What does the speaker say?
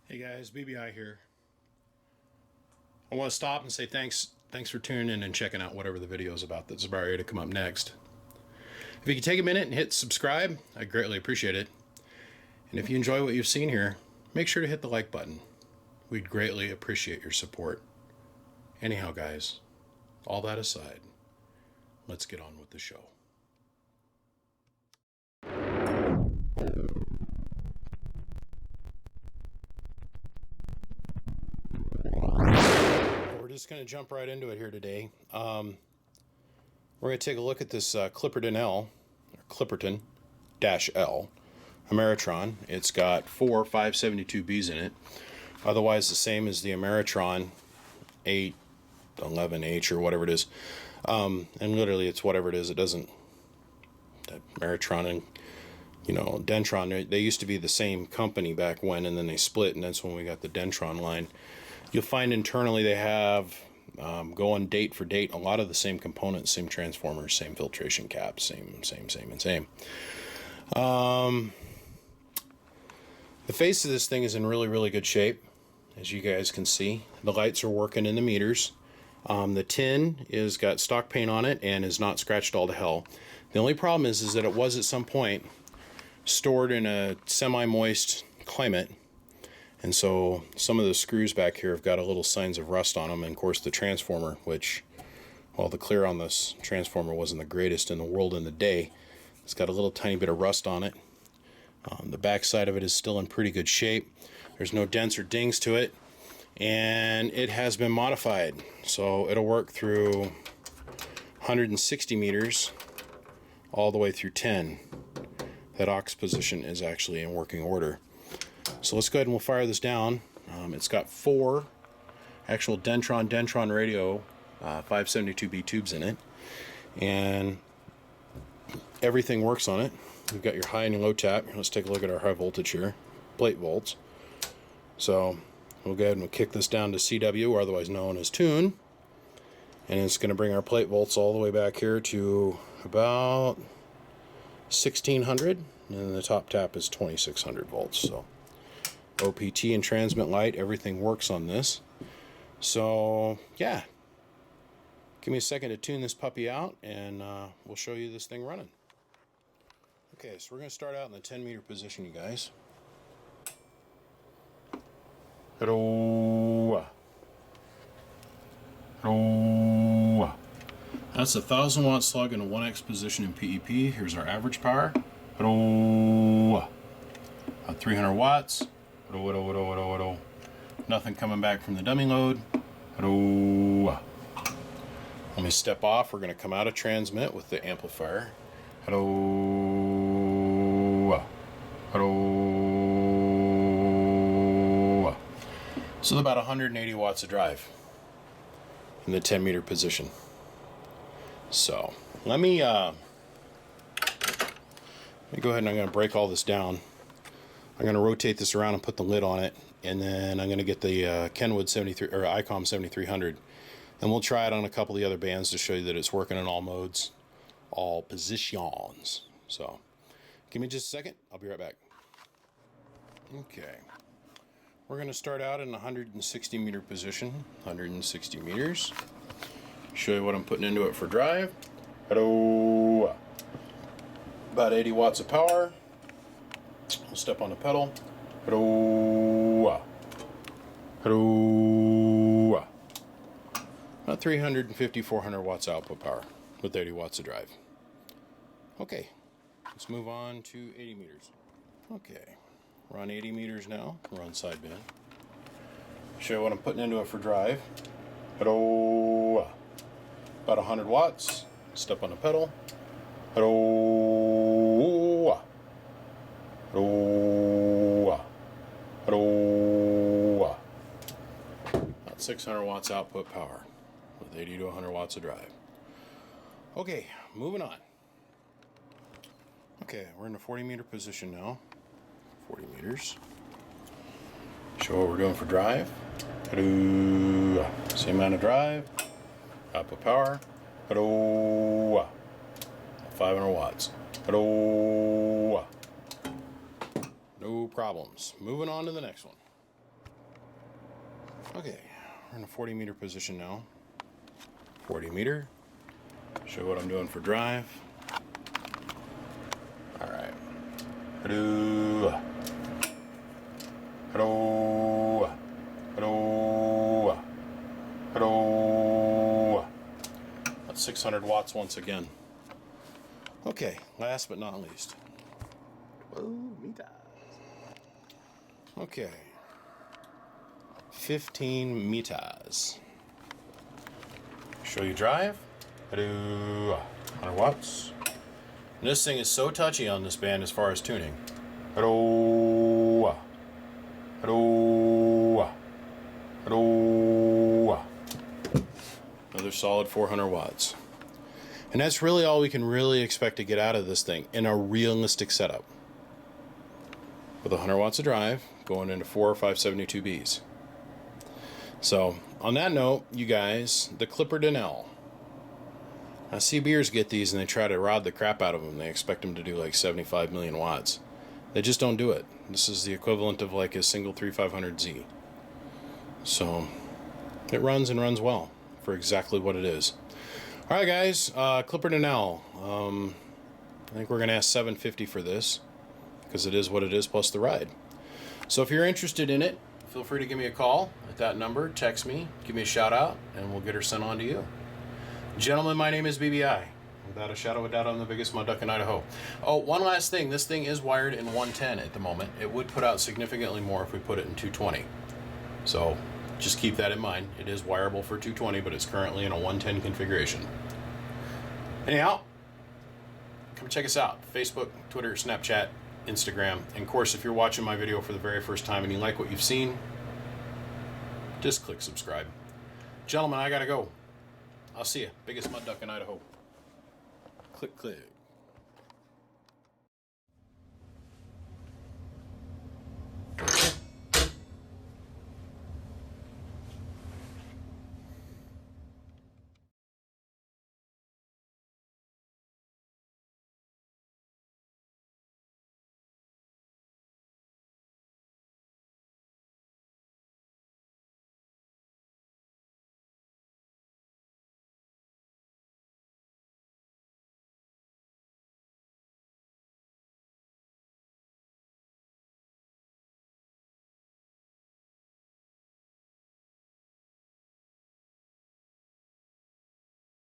Hey guys, BBI here. I want to stop and say thanks for tuning in and checking out whatever the video is about that's about ready to come up next. If you could take a minute and hit subscribe, I'd greatly appreciate it. And if you enjoy what you've seen here, make sure to hit the like button. We'd greatly appreciate your support. Anyhow, guys, all that aside, let's get on with the show. We're just going to jump right into it here today. We're going to take a look at this clipperton L, or clipperton-L, Ameritron. It's got four 572Bs in it, otherwise the same as the Ameritron 811H or whatever it is. And literally it's whatever it is. It doesn't, that Ameritron and Dentron, they used to be the same company back when, and then they split, and that's when we got the Dentron line. You'll find internally they have, going date for date, a lot of the same components, same transformers, same filtration caps, same. The face of this thing is in really, really good shape, as you guys can see. The lights are working in the meters. The tin is got stock paint on it and is not scratched all to hell. The only problem is that it was at some point stored in a semi-moist climate, and so some of the screws back here have got a little signs of rust on them. And of course the transformer, which, well, the clear on this transformer wasn't the greatest in the world in the day. It's got a little tiny bit of rust on it. The back side of it is still in pretty good shape. There's no dents or dings to it, and it has been modified, so it'll work through 160 meters all the way through 10. That aux position is actually in working order. So let's go ahead and we'll fire this down. It's got four actual Dentron radio 572B tubes in it, and everything works on it. You've got your high and your low tap. Let's take a look at our high voltage here, plate volts. So we'll go ahead and we'll kick this down to CW, or otherwise known as tune, and it's going to bring our plate volts all the way back here to about 1600, and then the top tap is 2600 volts. So OPT and transmit light, everything works on this. So yeah, give me a second to tune this puppy out, and we'll show you this thing running. Okay, so we're going to start out in the 10 meter position, you guys. Hello. Hello. That's a 1000 watt slug in a 1x position in PEP. Here's our average power. Hello. 300 watts. Hello. Nothing coming back from the dummy load. Hello. Let me step off. We're going to come out of transmit with the amplifier. Hello. Hello. So about 180 watts of drive in the 10 meter position. So let me go ahead and I'm going to break all this down. I'm going to rotate this around and put the lid on it, and then I'm going to get the Kenwood 73 or ICOM 7300, and we'll try it on a couple of the other bands to show you that it's working in all modes, all positions. So give me just a second. I'll be right back. Okay. We're going to start out in 160 meter position, 160 meters. Show you what I'm putting into it for drive. Hello. About 80 watts of power. We'll step on the pedal. Hello. Hello. About 350, 400 watts output power with 80 watts of drive. Okay, let's move on to 80 meters. Okay, we're on 80 meters now. We're on sideband. Show you what I'm putting into it for drive. Hello. About 100 watts. Step on the pedal. Hello. Hello. Hello. About 600 watts output power with 80 to 100 watts of drive. Okay, moving on. Okay, we're in the 40 meter position now. 40 meters. Show what we're doing for drive. Hello. Same amount of drive. Output power. Hello. 500 watts. Hello. No problems. Moving on to the next one. Okay, we're in a 40 meter position now. 40 meter. Show you what I'm doing for drive. All right. Hello. Hello. Hello. Hello. That's 600 watts once again. Okay, last but not least. 12 meters. Okay. 15 meters. Show you drive. Hello. 100 watts. And this thing is so touchy on this band as far as tuning. Hello. Hello. Hello. Another solid 400 watts. And that's really all we can really expect to get out of this thing in a realistic setup. With 100 watts of drive going into 4 or 572Bs. So, on that note, you guys, the clipperton L. I see beers get these and they try to rod the crap out of them. They expect them to do like 75 million watts. They just don't do it. This is the equivalent of like a single 3500Z. So, it runs and runs well for exactly what it is. Alright guys, clipperton L. I think we're going to ask $750 for this, because it is what it is, plus the ride. So if you're interested in it, feel free to give me a call at that number, text me, give me a shout out, and we'll get her sent on to you. Gentlemen, my name is BBI. Without a shadow of a doubt, I'm the biggest mud duck in Idaho. Oh, one last thing. This thing is wired in 110 at the moment. It would put out significantly more if we put it in 220. So just keep that in mind. It is wireable for 220, but it's currently in a 110 configuration. Anyhow, come check us out. Facebook, Twitter, Snapchat, Instagram. And of course, if you're watching my video for the very first time and you like what you've seen, just click subscribe. Gentlemen, I gotta go. I'll see you. Biggest mud duck in Idaho. Click, click.